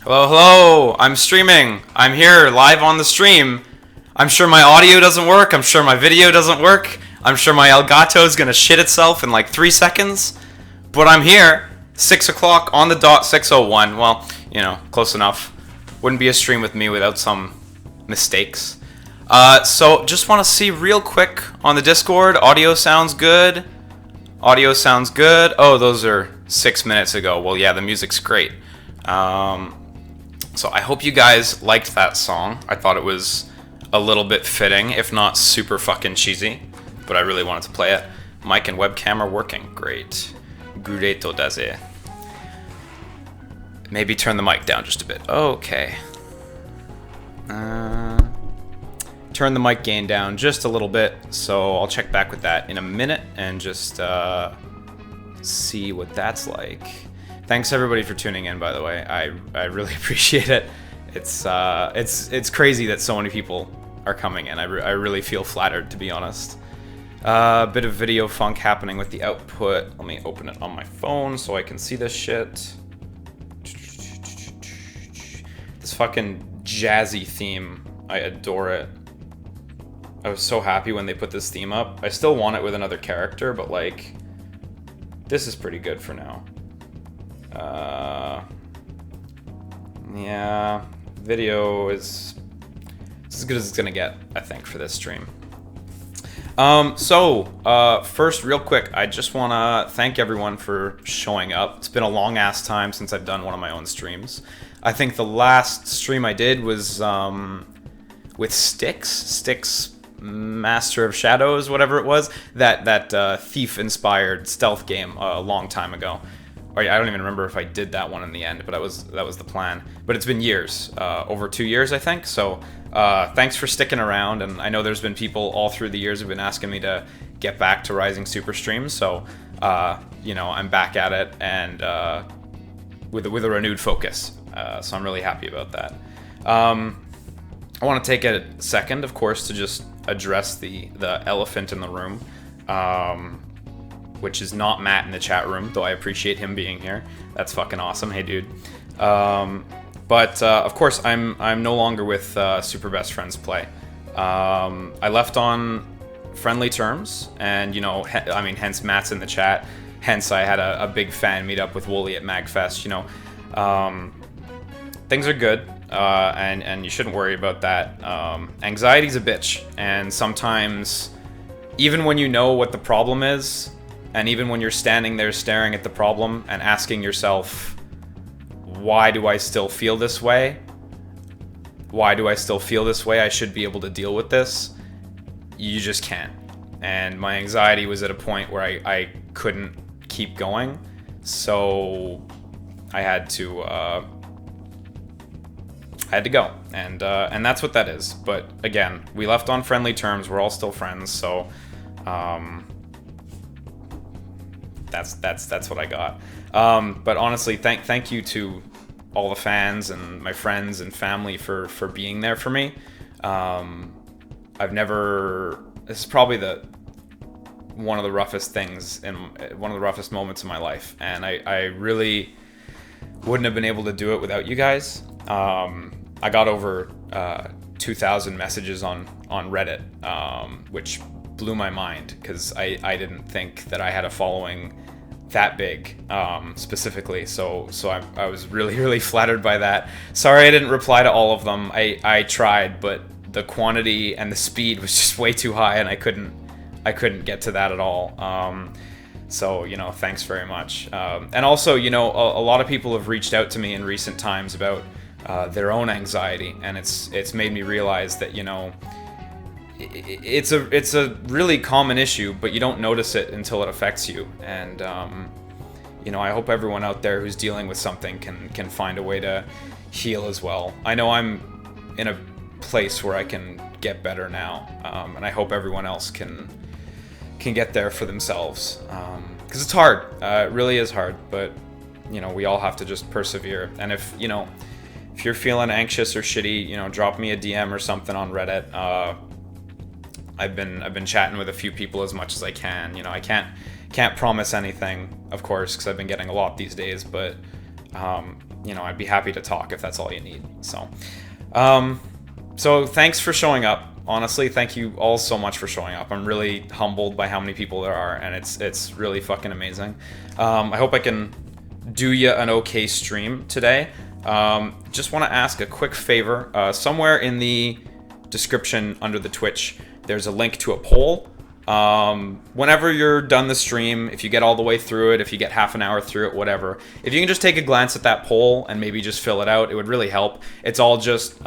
Hello, hello! I'm streaming! I'm here, live on the stream! I'm sure my audio doesn't work, I'm sure my video doesn't work, I'm sure my Elgato is gonna shit itself in like 3 seconds, but I'm here! 6 o'clock on the dot, 6:01. Well, you know, close enough. Wouldn't be a stream with me without some mistakes. So just want to see real quick on the Discord, audio sounds good. Audio sounds good. Oh, those are 6 minutes ago. Well, yeah, the music's great. So I hope you guys liked that song. I thought it was a little bit fitting, if not super fucking cheesy, but I really wanted to play it. Mic and webcam are working. Great. Gureto daze. Maybe turn the mic down just a bit. Okay. Turn the mic gain down just a little bit, so I'll check back with that in a minute and just see what that's like. Thanks everybody for tuning in, by the way. I really appreciate it. It's crazy that so many people are coming in. I really feel flattered, to be honest. Bit of video funk happening with the output. Let me open it on my phone so I can see this shit. This fucking jazzy theme, I adore it. I was so happy when they put this theme up. I still want it with another character, but like, this is pretty good for now. Yeah, video is as good as it's gonna get, I think, for this stream. First, real quick, I just wanna thank everyone for showing up. It's been a long ass time since I've done one of my own streams. I think the last stream I did was with Styx, Master of Shadows, whatever it was, that thief-inspired stealth game a long time ago. Or I don't even remember if I did that one in the end, but that was the plan. But it's been years, over 2 years, I think. So thanks for sticking around, and I know there's been people all through the years who've been asking me to get back to Rising Super streams. So you know, I'm back at it and with a renewed focus. So I'm really happy about that. I want to take a second, of course, to just address the elephant in the room. Which is not Matt in the chat room, though I appreciate him being here. That's fucking awesome. Hey, dude. But of course, I'm no longer with Super Best Friends Play. I left on friendly terms, and you know, I mean, hence Matt's in the chat. Hence, I had a big fan meetup with Wooly at MagFest. You know, things are good, and you shouldn't worry about that. Anxiety's a bitch, and sometimes, even when you know what the problem is. And even when you're standing there staring at the problem and asking yourself, why do I still feel this way? Why do I still feel this way? I should be able to deal with this. You just can't. And my anxiety was at a point where I couldn't keep going. So I had to go. And that's what that is. But again, we left on friendly terms. We're all still friends. So, that's what I got. But honestly, thank you to all the fans and my friends and family for being there for me. This is probably one of the roughest things and one of the roughest moments in my life, and I really wouldn't have been able to do it without you guys. I got over 2,000 messages on Reddit, which blew my mind because I didn't think that I had a following that big, specifically. So I was really flattered by that. Sorry I didn't reply to all of them. I tried, but the quantity and the speed was just way too high, and I couldn't get to that at all. So you know, thanks very much. And also, you know, a lot of people have reached out to me in recent times about their own anxiety, and it's made me realize that, you know, it's a really common issue, but you don't notice it until it affects you. And you know, I hope everyone out there who's dealing with something can find a way to heal as well. I know I'm in a place where I can get better now, and I hope everyone else can get there for themselves, because it's hard. It really is hard, but you know, we all have to just persevere. And if you're feeling anxious or shitty, you know, drop me a DM or something on Reddit. I've been chatting with a few people as much as I can. You know, I can't promise anything, of course, because I've been getting a lot these days, but you know, I'd be happy to talk if that's all you need. So, so thanks for showing up. Honestly, thank you all so much for showing up. I'm really humbled by how many people there are, and it's really fucking amazing. I hope I can do you an okay stream today. Just want to ask a quick favor. Somewhere in the description under the Twitch, there's a link to a poll. Whenever you're done the stream, if you get all the way through it, if you get half an hour through it, whatever, if you can just take a glance at that poll and maybe just fill it out, it would really help. It's all just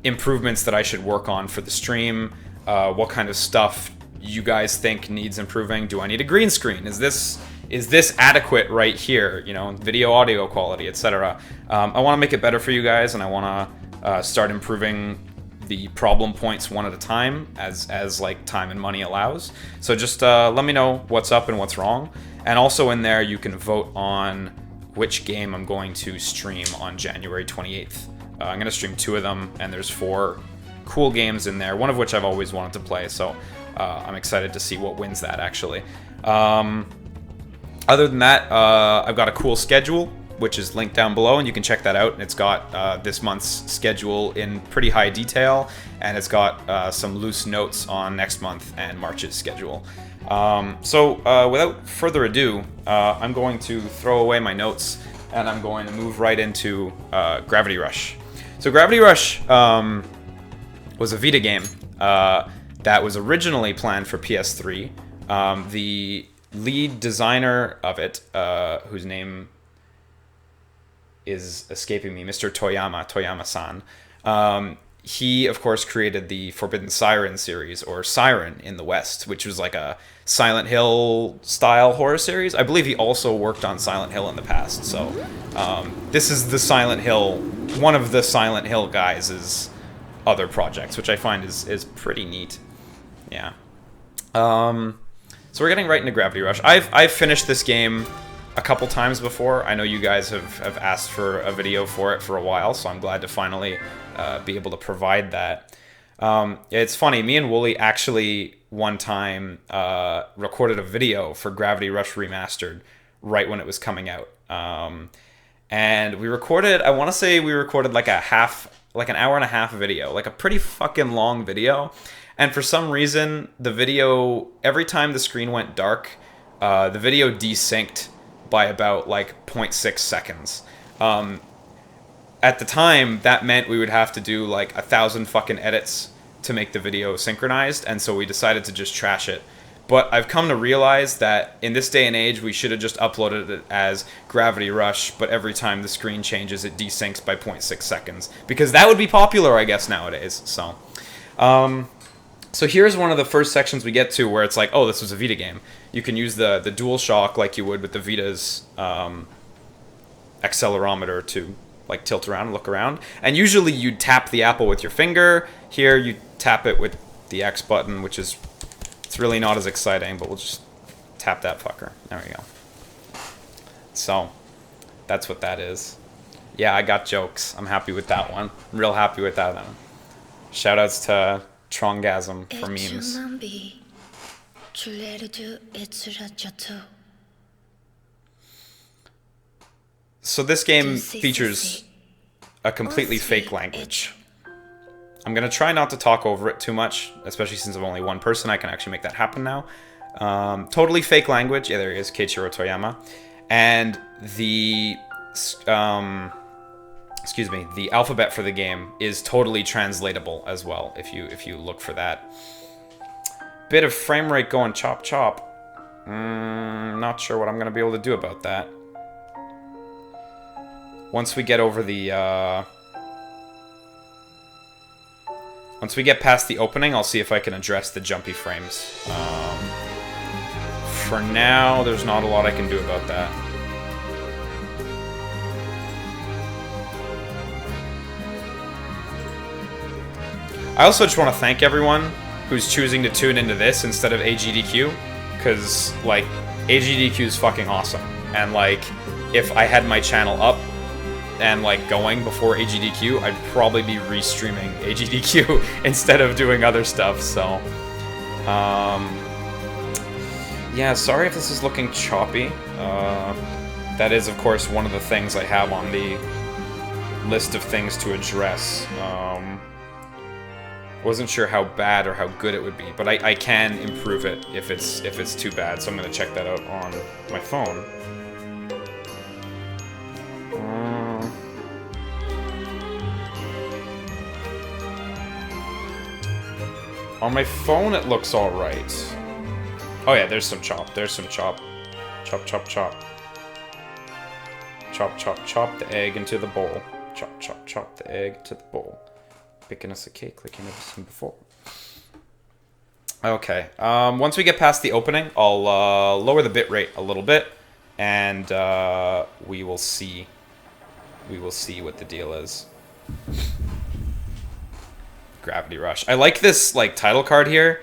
improvements that I should work on for the stream. What kind of stuff you guys think needs improving? Do I need a green screen? Is this adequate right here? You know, video, audio quality, etc. I want to make it better for you guys, and I want to start improving the problem points one at a time as like time and money allows. So just let me know what's up and what's wrong. And also in there, you can vote on which game I'm going to stream on January 28th. I'm going to stream 2 of them, and there's 4 cool games in there, one of which I've always wanted to play, so I'm excited to see what wins that, actually. Other than that, I've got a cool schedule, which is linked down below, and you can check that out. And it's got this month's schedule in pretty high detail, and it's got some loose notes on next month and March's schedule. So without further ado, I'm going to throw away my notes, and I'm going to move right into Gravity Rush. So Gravity Rush was a Vita game that was originally planned for PS3. The lead designer of it, whose name is escaping me, Mr. Toyama-san, he, of course, created the Forbidden Siren series, or Siren in the West, which was like a Silent Hill-style horror series. I believe he also worked on Silent Hill in the past, so this is the Silent Hill, one of the Silent Hill guys' other projects, which I find is pretty neat. Yeah. So we're getting right into Gravity Rush. I've finished this game a couple times before. I know you guys have asked for a video for it for a while, so I'm glad to finally be able to provide that. It's funny, me and Wooly actually one time recorded a video for Gravity Rush Remastered right when it was coming out. And we recorded, I want to say we recorded like an hour and a half video, like a pretty fucking long video. And for some reason, the video, every time the screen went dark, the video desynced by about like 0.6 seconds. At the time, that meant we would have to do like 1,000 fucking edits to make the video synchronized, and so we decided to just trash it. But I've come to realize that in this day and age, we should have just uploaded it as Gravity Rush, but every time the screen changes, it desyncs by 0.6 seconds. Because that would be popular, I guess, nowadays. So, so here's one of the first sections we get to where it's like, oh, this was a Vita game. You can use the DualShock like you would with the Vita's accelerometer to like tilt around and look around. And usually you'd tap the Apple with your finger. Here you tap it with the X button, which is, it's really not as exciting, but we'll just tap that fucker. There we go. So that's what that is. Yeah, I got jokes. I'm happy with that one. I'm real happy with that one. Shoutouts to Trongasm for memes. So this game features a completely fake language. I'm going to try not to talk over it too much, especially since I'm only one person. I can actually make that happen now. Totally fake language. Yeah, there he is, Keiichiro Toyama. And the the alphabet for the game is totally translatable as well, if you look for that. Bit of frame rate going chop chop. Not sure what I'm going to be able to do about that. Once we get over the once we get past the opening, I'll see if I can address the jumpy frames. For now, there's not a lot I can do about that. I also just want to thank everyone who's choosing to tune into this instead of AGDQ, because, like, AGDQ is fucking awesome. And, like, if I had my channel up and, like, going before AGDQ, I'd probably be restreaming AGDQ instead of doing other stuff, so... yeah, sorry if this is looking choppy. That is, of course, one of the things I have on the list of things to address. Wasn't sure how bad or how good it would be, but I can improve it if it's too bad. So I'm gonna check that out on my phone. On my phone, it looks all right. Oh yeah, there's some chop. There's some chop. Chop, chop, chop. Chop, chop, chop the egg into the bowl. Chop, chop, chop the egg to the bowl. Picking us a cake like you've never seen before. Okay. Once we get past the opening, I'll lower the bitrate a little bit, and we will see. We will see what the deal is. Gravity Rush. I like this title card here,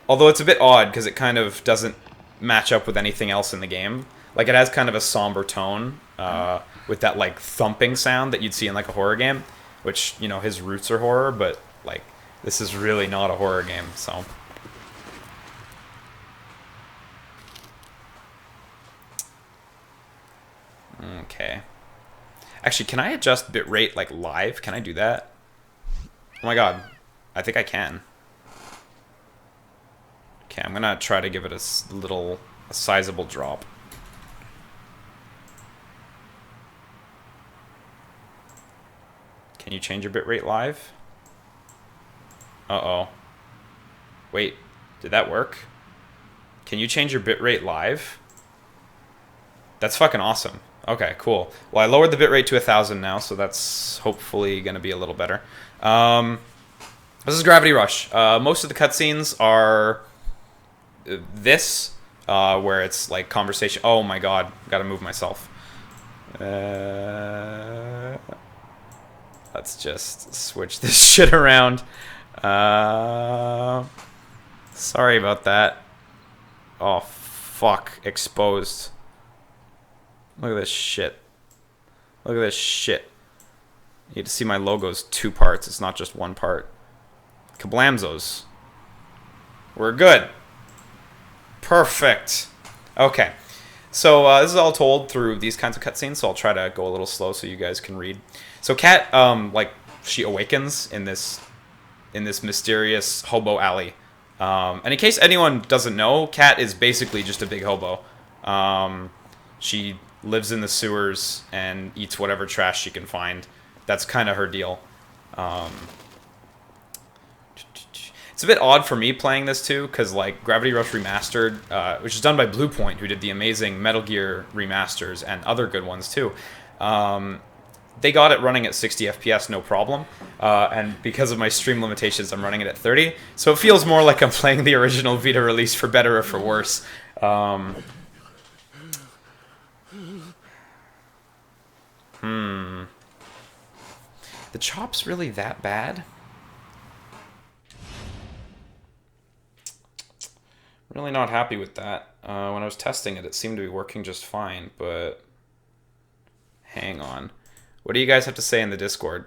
although it's a bit odd because it kind of doesn't match up with anything else in the game. Like, it has kind of a somber tone with that thumping sound that you'd see in a horror game, which, you know, his roots are horror, but this is really not a horror game. So okay. Actually, can I adjust bitrate live? Can I do that? Oh my god. I think I can. Okay, I'm gonna try to give it a sizable drop. Can you change your bitrate live? Uh-oh. Wait, did that work? Can you change your bitrate live? That's fucking awesome. Okay, cool. Well, I lowered the bitrate to 1,000 now, so that's hopefully going to be a little better. This is Gravity Rush. Most of the cutscenes are this, where it's conversation. Oh my god, gotta move myself. Let's just switch this shit around. Sorry about that. Oh, fuck. Exposed. Look at this shit. Look at this shit. You get to see my logo's 2 parts. It's not just 1 part. Kablamzos. We're good. Perfect. Okay. So this is all told through these kinds of cutscenes, so I'll try to go a little slow so you guys can read. So Kat, she awakens in this mysterious hobo alley. And in case anyone doesn't know, Kat is basically just a big hobo. She lives in the sewers and eats whatever trash she can find. That's kind of her deal. It's a bit odd for me playing this too, because Gravity Rush Remastered, which is done by Bluepoint, who did the amazing Metal Gear remasters and other good ones too. They got it running at 60 FPS, no problem. And because of my stream limitations, I'm running it at 30. So it feels more like I'm playing the original Vita release, for better or for worse. The chop's really that bad? Really not happy with that. When I was testing it, it seemed to be working just fine, but hang on. What do you guys have to say in the Discord?